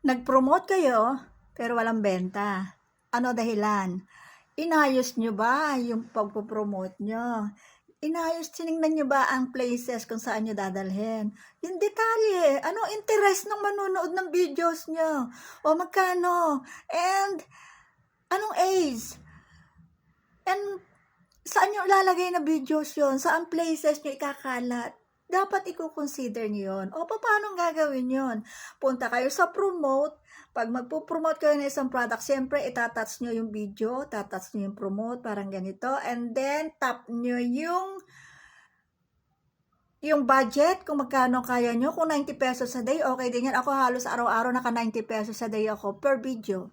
Nag-promote kayo, pero walang benta. Ano dahilan? Inayos nyo ba yung pagpo-promote nyo? Tinignan nyo ba ang places kung saan nyo dadalhin? Yung detalye, anong interest ng manonood ng videos nyo? O magkano? And, anong age? And, saan nyo ilalagay na videos yon? Saan places nyo ikakalat? Dapat i-consider nyo yun. O, paano gagawin yon? Punta kayo sa promote. Pag magpo-promote kayo ng isang product, siyempre, itatouch nyo yung video, tatouch nyo yung promote, parang ganito. And then, tap nyo yung budget, kung magkano kaya nyo. Kung 90 pesos a day, okay din yan. Ako halos araw-araw naka 90 pesos a day ako per video.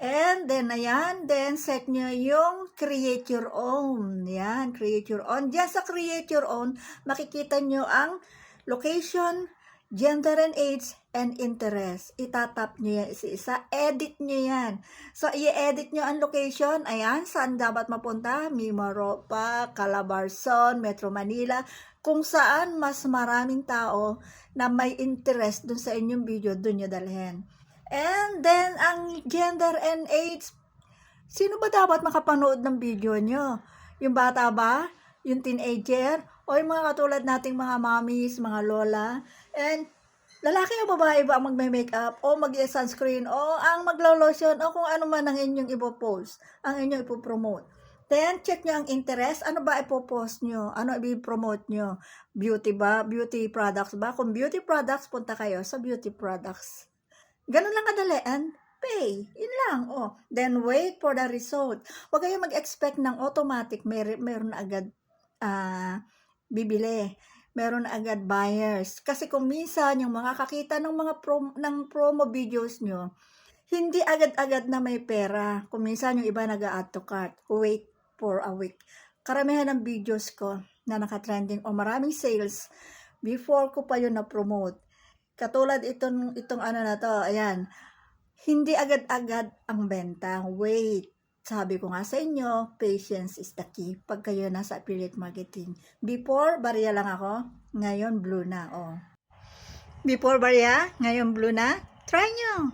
And then, ayan, then set nyo yung create your own. Yan, create your own. Diyan sa create your own, makikita nyo ang location, gender and age, and interest. Itatap nyo yan isa-isa. Edit nyo yan. So, i-edit nyo ang location. Ayan, saan dapat mapunta? Mimaropa, Calabarzon, Metro Manila. Kung saan mas maraming tao na may interest dun sa inyong video, dun nyo dalhin. And then, ang gender and age, sino ba dapat makapanood ng video nyo? Yung bata ba? Yung teenager? O yung mga katulad nating mga mommies, mga lola? And, lalaki o babae ba ang magme-makeup? O mag-sunscreen? O ang maglo-lotion? O kung ano man ang inyong ipopost? Ang inyong ipopromote? Then, check nyo ang interest. Ano ba ipopost nyo? Ano ipopromote nyo? Beauty ba? Beauty products ba? Kung beauty products, punta kayo sa beauty products. Ganun lang kadalian, pay. Yun lang. Oh. Then, wait for the result. Huwag kayo mag-expect ng automatic. Meron agad bibili. Meron agad buyers. Kasi kung minsan, yung mga kakita ng mga promo videos nyo, hindi agad-agad na may pera. Kung minsan, yung iba nag-add to cart. Wait for a week. Karamihan ng videos ko na nakatrending o maraming sales, before ko pa yun na-promote. Katulad itong ano na to, ayan, hindi agad-agad ang benta. Wait. Sabi ko nga sa inyo, patience is the key pag kayo nasa affiliate marketing. Before, barya lang ako. Ngayon, blue na. Oh. Before barya, ngayon blue na. Try nyo.